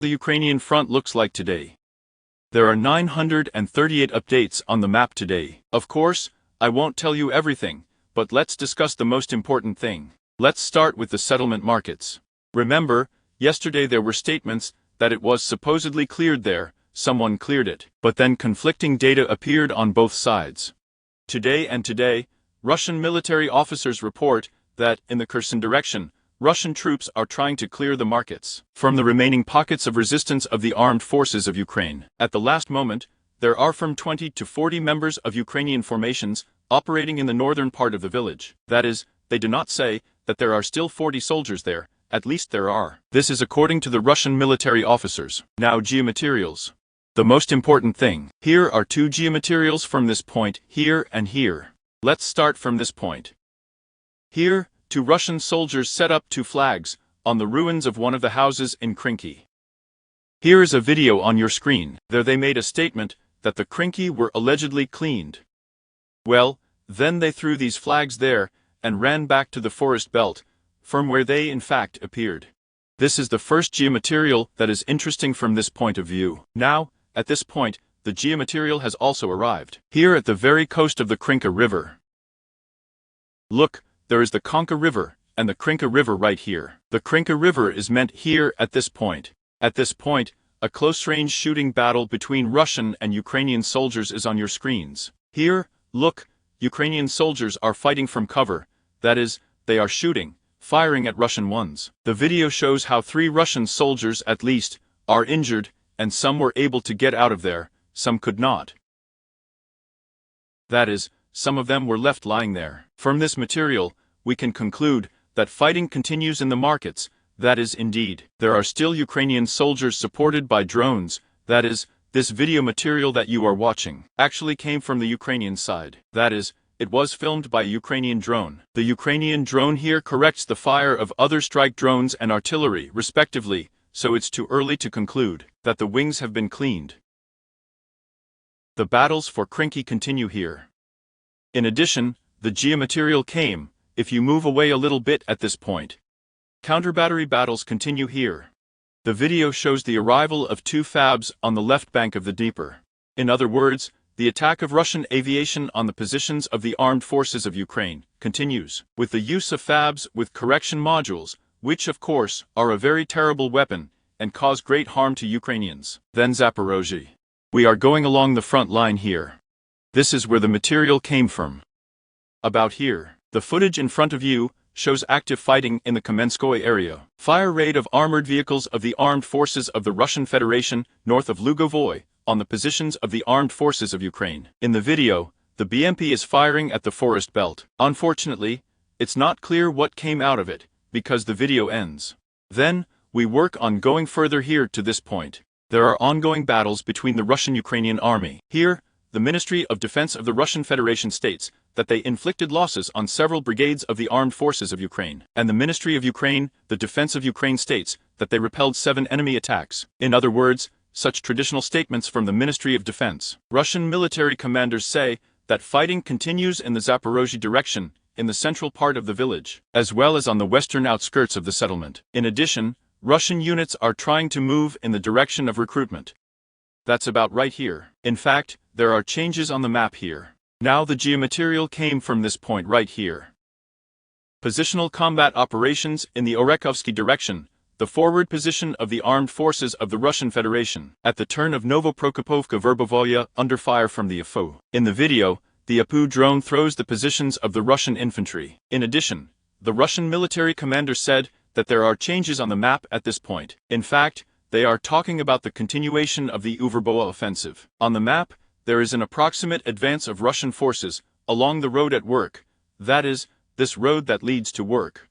The Ukrainian front looks like today. There are 938 updates on the map today. Of course, I won't tell you everything, but let's discuss the most important thing. Let's start with the settlement markets. Remember, yesterday there were statements that it was supposedly cleared there, someone cleared it, but then conflicting data appeared on both sides. Today, Russian military officers report that, in the Kherson direction, Russian troops are trying to clear the markets from the remaining pockets of resistance of the armed forces of Ukraine. At the last moment, there are from 20 to 40 members of Ukrainian formations operating in the northern part of the village. That is, they do not say that there are still 40 soldiers there, at least there are. This is according to the Russian military officers. Now, geomaterials. The most important thing. Here are two geomaterials from this point, here and here. Let's start from this point. Here, two Russian soldiers set up two flags on the ruins of one of the houses in Krinky. Here is a video on your screen. There they made a statement that the Krinky were allegedly cleaned. Well, then they threw these flags there and ran back to the forest belt, from where they in fact appeared. This is the first geomaterial that is interesting from this point of view. Now, at this point, the geomaterial has also arrived. Here at the very coast of the Krinka River. Look, there is the Konka River and the Krinka River right here. The Krinka River is meant here at this point. At this point, a close-range shooting battle between Russian and Ukrainian soldiers is on your screens. Here, look, Ukrainian soldiers are fighting from cover, that is, they are shooting, firing at Russian ones. The video shows how 3 Russian soldiers at least are injured, and some were able to get out of there, some could not. That is, some of them were left lying there. From this material, we can conclude that fighting continues in the markets. That is, indeed, there are still Ukrainian soldiers supported by drones. That is, this video material that you are watching actually came from the Ukrainian side. That is, it was filmed by a Ukrainian drone. The Ukrainian drone here corrects the fire of other strike drones and artillery, respectively, so it's too early to conclude that the wings have been cleaned. The battles for Krinky continue here. In addition, the geomaterial came, if you move away a little bit at this point. Counter-battery battles continue here. The video shows the arrival of 2 FABs on the left bank of the Dnieper. In other words, the attack of Russian aviation on the positions of the armed forces of Ukraine continues, with the use of FABs with correction modules, which of course are a very terrible weapon and cause great harm to Ukrainians. Then Zaporozhye. We are going along the front line here. This is where the material came from. About here, the footage in front of you shows active fighting in the Kamenskoye area. Fire raid of armored vehicles of the armed forces of the Russian Federation north of Lugovoy on the positions of the armed forces of Ukraine. In the video, the BMP is firing at the forest belt. Unfortunately, it's not clear what came out of it, because the video ends. Then, we work on going further here to this point. There are ongoing battles between the Russian-Ukrainian army. Here, the Ministry of Defense of the Russian Federation states that they inflicted losses on several brigades of the armed forces of Ukraine. And the Ministry of Ukraine, the Defense of Ukraine states that they repelled 7 enemy attacks. In other words, such traditional statements from the Ministry of Defense. Russian military commanders say that fighting continues in the Zaporozhye direction, in the central part of the village, as well as on the western outskirts of the settlement. In addition, Russian units are trying to move in the direction of recruitment. That's about right here. In fact, there are changes on the map here. Now the geomaterial came from this point right here. Positional combat operations in the Orekhovsky direction, the forward position of the armed forces of the Russian Federation, at the turn of Novoprokopovka-Verbovoye under fire from the AFU. In the video, the APU drone throws the positions of the Russian infantry. In addition, the Russian military commander said that there are changes on the map at this point. In fact, they are talking about the continuation of the Uverboa offensive. On the map, there is an approximate advance of Russian forces along the road at work, that is, this road that leads to work.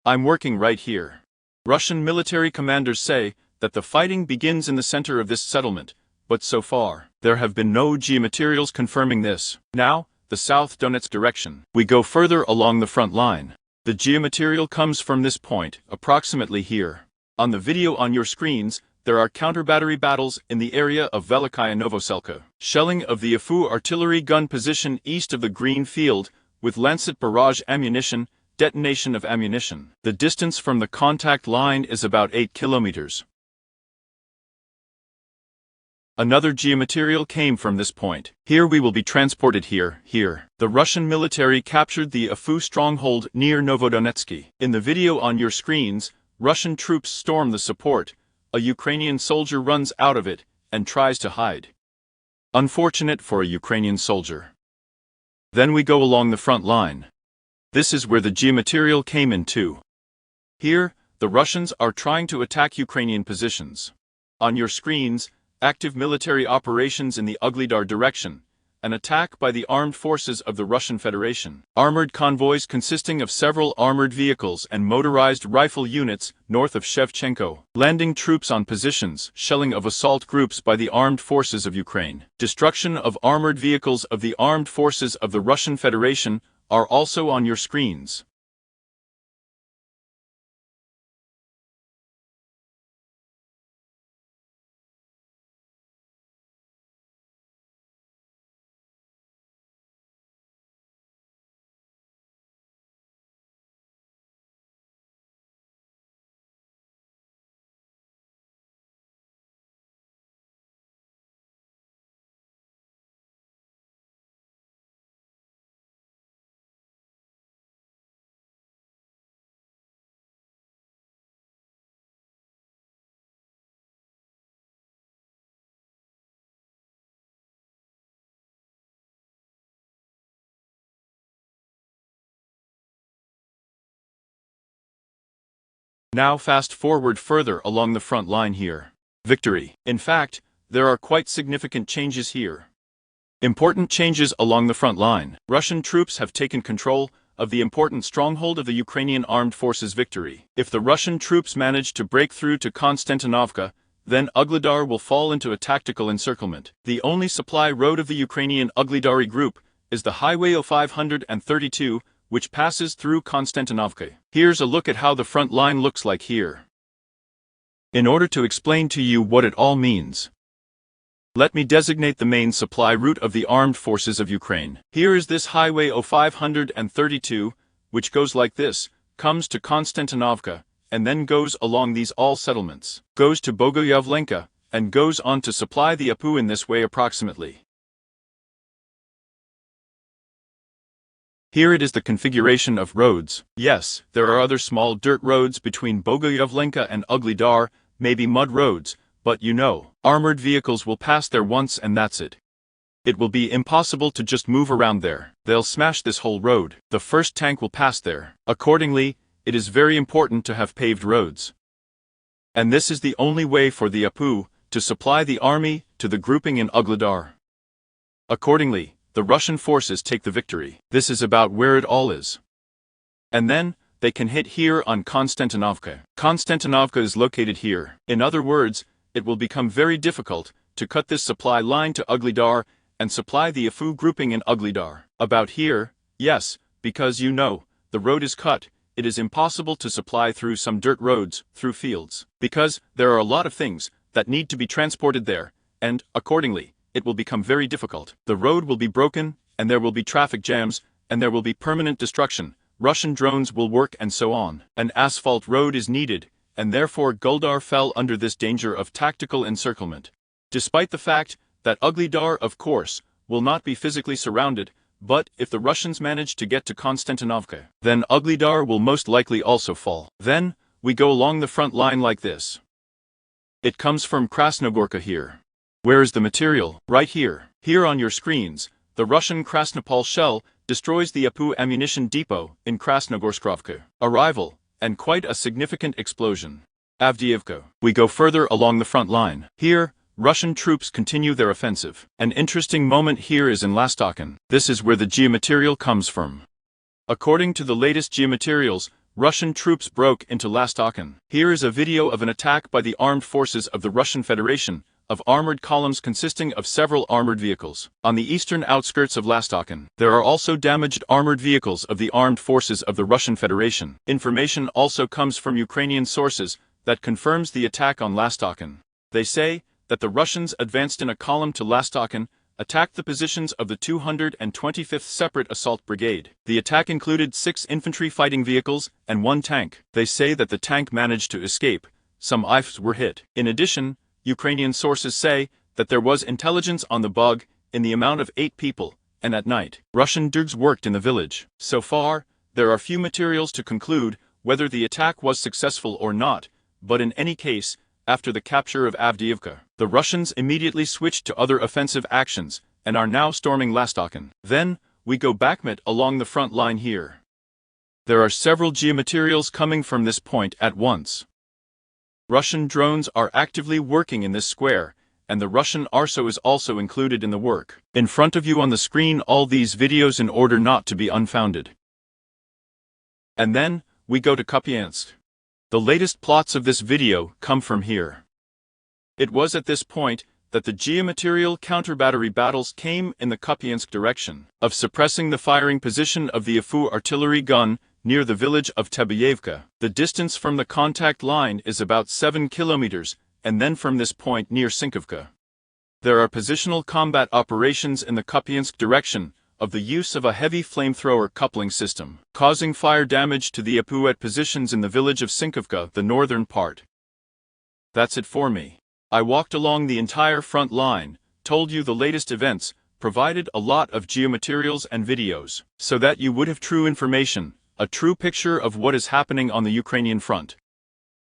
I'm working right here. Russian military commanders say that the fighting begins in the center of this settlement, but so far, there have been no geomaterials confirming this. Now, the South Donetsk direction. We go further along the front line. The geomaterial comes from this point, approximately here. On the video on your screens, there are counter-battery battles in the area of Velikaya Novoselka. Shelling of the AFU artillery gun position east of the green field, with Lancet barrage ammunition, detonation of ammunition. The distance from the contact line is about 8 kilometers. Another geomaterial came from this point. Here we will be transported here. The Russian military captured the Afu stronghold near Novodonetsky. In the video on your screens, Russian troops storm the support. A Ukrainian soldier runs out of it and tries to hide. Unfortunate for a Ukrainian soldier. Then we go along the front line. This is where the geomaterial came in too. Here, the Russians are trying to attack Ukrainian positions. On your screens, active military operations in the Ugledar direction, an attack by the armed forces of the Russian Federation. Armored convoys consisting of several armored vehicles and motorized rifle units north of Shevchenko. Landing troops on positions, shelling of assault groups by the armed forces of Ukraine. Destruction of armored vehicles of the armed forces of the Russian Federation are also on your screens. Now fast forward further along the front line here. Victory. In fact, there are quite significant changes here. Important changes along the front line. Russian troops have taken control of the important stronghold of the Ukrainian armed forces. Victory. If the Russian troops manage to break through to Konstantinovka, then Ugledar will fall into a tactical encirclement. The only supply road of the Ukrainian Ugledari group is the Highway 0532, which passes through Konstantinovka. Here's a look at how the front line looks like here. In order to explain to you what it all means, let me designate the main supply route of the armed forces of Ukraine. Here is this Highway 0532, which goes like this, comes to Konstantinovka, and then goes along these all settlements, goes to Bogoyavlenka, and goes on to supply the Apu in this way approximately. Here it is the configuration of roads. Yes, there are other small dirt roads between Bogoyavlenka and Ugledar, maybe mud roads, but you know, armored vehicles will pass there once and that's it. It will be impossible to just move around there. They'll smash this whole road. The first tank will pass there. Accordingly, it is very important to have paved roads. And this is the only way for the Apu to supply the army to the grouping in Ugledar. Accordingly, the Russian forces take the victory. This is about where it all is. And then, they can hit here on Konstantinovka. Konstantinovka is located here. In other words, it will become very difficult to cut this supply line to Ugledar and supply the Afu grouping in Ugledar. About here, yes, because you know, the road is cut, it is impossible to supply through some dirt roads, through fields. Because there are a lot of things that need to be transported there, and, accordingly, it will become very difficult. The road will be broken, and there will be traffic jams, and there will be permanent destruction. Russian drones will work and so on. An asphalt road is needed, and therefore Guldar fell under this danger of tactical encirclement. Despite the fact that Ugledar, of course, will not be physically surrounded, but if the Russians manage to get to Konstantinovka, then Ugledar will most likely also fall. Then, we go along the front line like this. It comes from Krasnogorka here. Where is the material? Right here. Here on your screens, the Russian Krasnopol shell destroys the Apu ammunition depot in Krasnogorskrovka. Arrival, and quite a significant explosion. Avdeevka. We go further along the front line. Here, Russian troops continue their offensive. An interesting moment here is in Lastokin. This is where the geomaterial comes from. According to the latest geomaterials, Russian troops broke into Lastokin. Here is a video of an attack by the armed forces of the Russian Federation, of armored columns consisting of several armored vehicles. On the eastern outskirts of Lastokin, there are also damaged armored vehicles of the armed forces of the Russian Federation. Information also comes from Ukrainian sources that confirms the attack on Lastokin. They say that the Russians advanced in a column to Lastokin, attacked the positions of the 225th Separate Assault Brigade. The attack included 6 infantry fighting vehicles and 1 tank. They say that the tank managed to escape. Some IFs were hit. In addition, Ukrainian sources say that there was intelligence on the bug, in the amount of 8 people, and at night, Russian dogs worked in the village. So far, there are few materials to conclude whether the attack was successful or not, but in any case, after the capture of Avdeevka, the Russians immediately switched to other offensive actions, and are now storming Lastocken. Then, we go Bakhmut along the front line here. There are several geomaterials coming from this point at once. Russian drones are actively working in this square, and the Russian ARSO is also included in the work. In front of you on the screen all these videos in order not to be unfounded. And then, we go to Kupiansk. The latest plots of this video come from here. It was at this point that the geomaterial counter-battery battles came in the Kupiansk direction, of suppressing the firing position of the Afu artillery gun near the village of Avdeevka. The distance from the contact line is about 7 kilometers, and then from this point near Sinkovka. There are positional combat operations in the Kupiansk direction, of the use of a heavy flamethrower coupling system, causing fire damage to the Apu at positions in the village of Sinkovka, the northern part. That's it for me. I walked along the entire front line, told you the latest events, provided a lot of geomaterials and videos, so that you would have true information, a true picture of what is happening on the Ukrainian front.